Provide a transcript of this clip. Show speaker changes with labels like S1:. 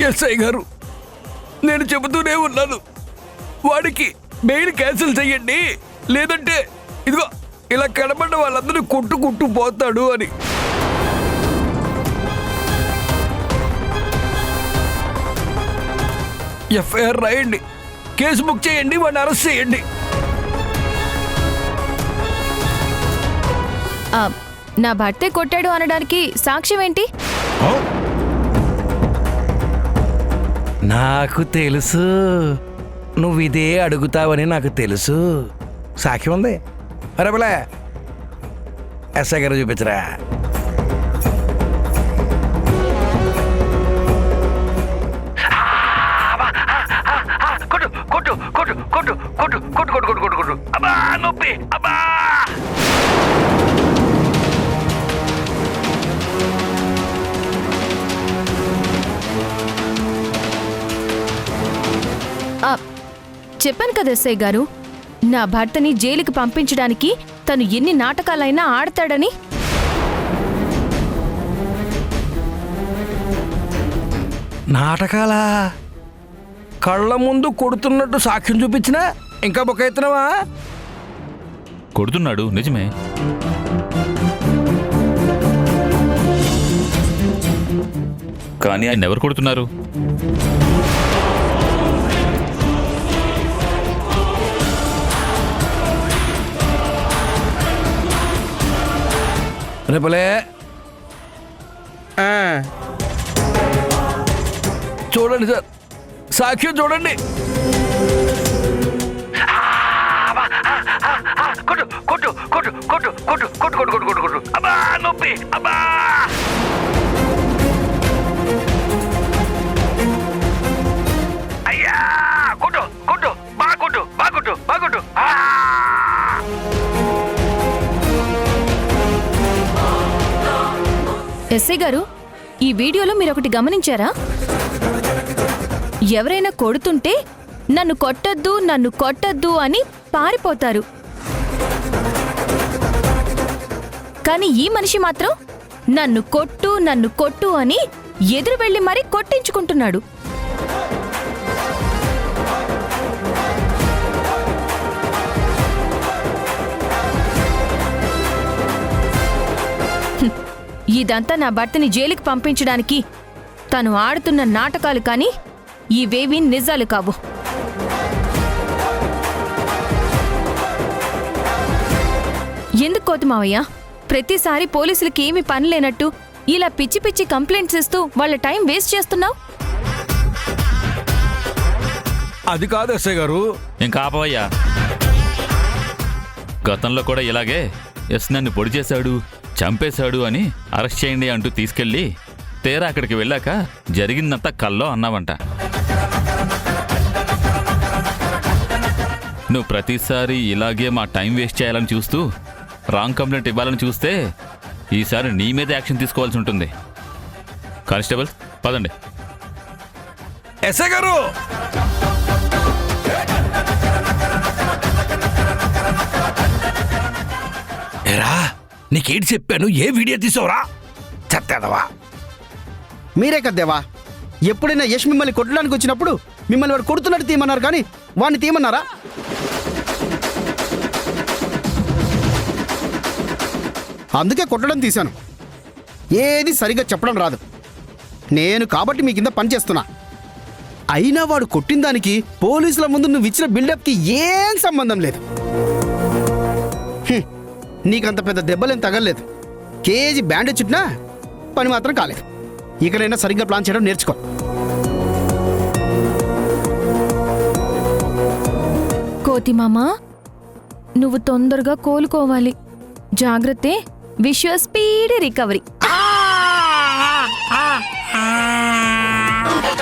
S1: SI గారు, నేను చెబుతూనే ఉన్నాను, వాడికి బెయిల్ క్యాన్సిల్ చెయ్యండి, లేదంటే ఇదిగో ఇలా కనబడ్డ వాళ్ళందరూ కొట్టు పోతాడు అని. ఎఫ్ఐఆర్ రాయండి, కేసు బుక్ చేయండి, వాడిని అరెస్ట్ చేయండి.
S2: నా భర్తే కొట్టాడు అనడానికి సాక్ష్యం ఏంటి?
S1: నాకు తెలుసు, నువ్వు ఇదే అడుగుతావని నాకు తెలుసు. సాక్ష్యం ఉంది. అరే బలే ఎస్ఐ గారు చూపించరా. కొట్టు కొట్టు కొట్టు కొట్టు కొట్టు కొట్టు కొట్టు కొట్టు కొట్టు కొట్టు అబ్బా నొప్పి అబ్బా.
S2: చెప్పాను కదా ఎస్ఐ గారు, నా భర్తని జైలుకి పంపించడానికి తను ఎన్ని నాటకాలైనా ఆడతాడని.
S1: నాటకాలా? కళ్ళ ముందు కొడుతున్నట్టు సాక్ష్యం చూపించినా ఇంకా బొక్కైతున్నావా?
S3: కొడుతున్నాడు, నిజమే. కానీ ఆయన ఎవరు కొడుతున్నారు?
S1: రేపలే చూడండి సార్, సాక్ష్యం చూడండి. కొట్టు కొట్టు కొట్టు కొట్టు కొట్టు కొట్టు కొట్టు కొట్టు కొట్టు అబ్బా నొప్పి అబ్బా. అయ్యా కొట్టు కొట్టు బాగా కొట్టు బాగా కొట్టు బాగా కొట్టు.
S2: ఎస్ఐ గారు, ఈ వీడియోలో మీరొకటి గమనించారా? ఎవరైనా కొడుతుంటే నన్ను కొట్టద్దు అని పారిపోతారు. కానీ ఈ మనిషి మాత్రం నన్ను కొట్టు అని ఎదురు వెళ్లి మరీ కొట్టించుకుంటున్నాడు. ఇదంతా నా భర్తని జైలుకి పంపించడానికి తను ఆడుతున్న నాటకాలు, కానీ ఇవేవీ నిజాలు కావు. ఎందుకు కోతి మావయ్య ప్రతిసారి పోలీసులకి ఏమీ పని లేనట్టు ఇలా పిచ్చి పిచ్చి కంప్లైంట్స్ ఇస్తూ వాళ్ళ టైం వేస్ట్ చేస్తున్నావు?
S1: అది కాదు ఎస్ఐ గారు.
S3: ఇంకా ఆపవయ్యా. గతంలో కూడా ఇలాగే ఎస్ నన్ను పొడి చేశాడు, చంపేశాడు అని అరెస్ట్ చేయండి అంటూ తీసుకెళ్ళి తీరా అక్కడికి వెళ్ళాక జరిగిందంతా కల్లో అన్నావంట. నువ్వు ప్రతిసారి ఇలాగే మా టైం వేస్ట్ చేయాలని చూస్తూ రాంగ్ కంప్లైంట్ ఇవ్వాలని చూస్తే ఈసారి నీ మీద యాక్షన్ తీసుకోవాల్సి ఉంటుంది. కానిస్టేబుల్ పదండి.
S1: ఎస్ఐ గారు, ఏరా నీకేంటి చెప్పాను, ఏ వీడియో తీసావురా? చెత్తేదవా.
S4: మీరే కదేవా, ఎప్పుడైనా యష్ మిమ్మల్ని కొట్టడానికి వచ్చినప్పుడు మిమ్మల్ని వాడు కొడుతున్నట్టు తీయమన్నారు, కానీ వాడిని తీయమన్నారా? అందుకే కొట్టడం తీశాను. ఏది సరిగ్గా చెప్పడం రాదు నేను, కాబట్టి మీ కింద పని చేస్తున్నా. అయినా వాడు కొట్టిన దానికి పోలీసుల ముందు నువ్వు ఇచ్చిన బిల్డప్కి ఏం సంబంధం లేదు. నీకంత పెద్ద దెబ్బలేం తగలలేదు, కేజీ బ్యాండేజ్ చుట్టినా పని మాత్రం కాలేదు. ఇకనైనా సరిగ్గా ప్లాన్ చేయడం నేర్చుకో.
S2: కోతి మామా, నువ్వు తొందరగా కోలుకోవాలి. జాగ్రత్త. Wish you speedy recovery.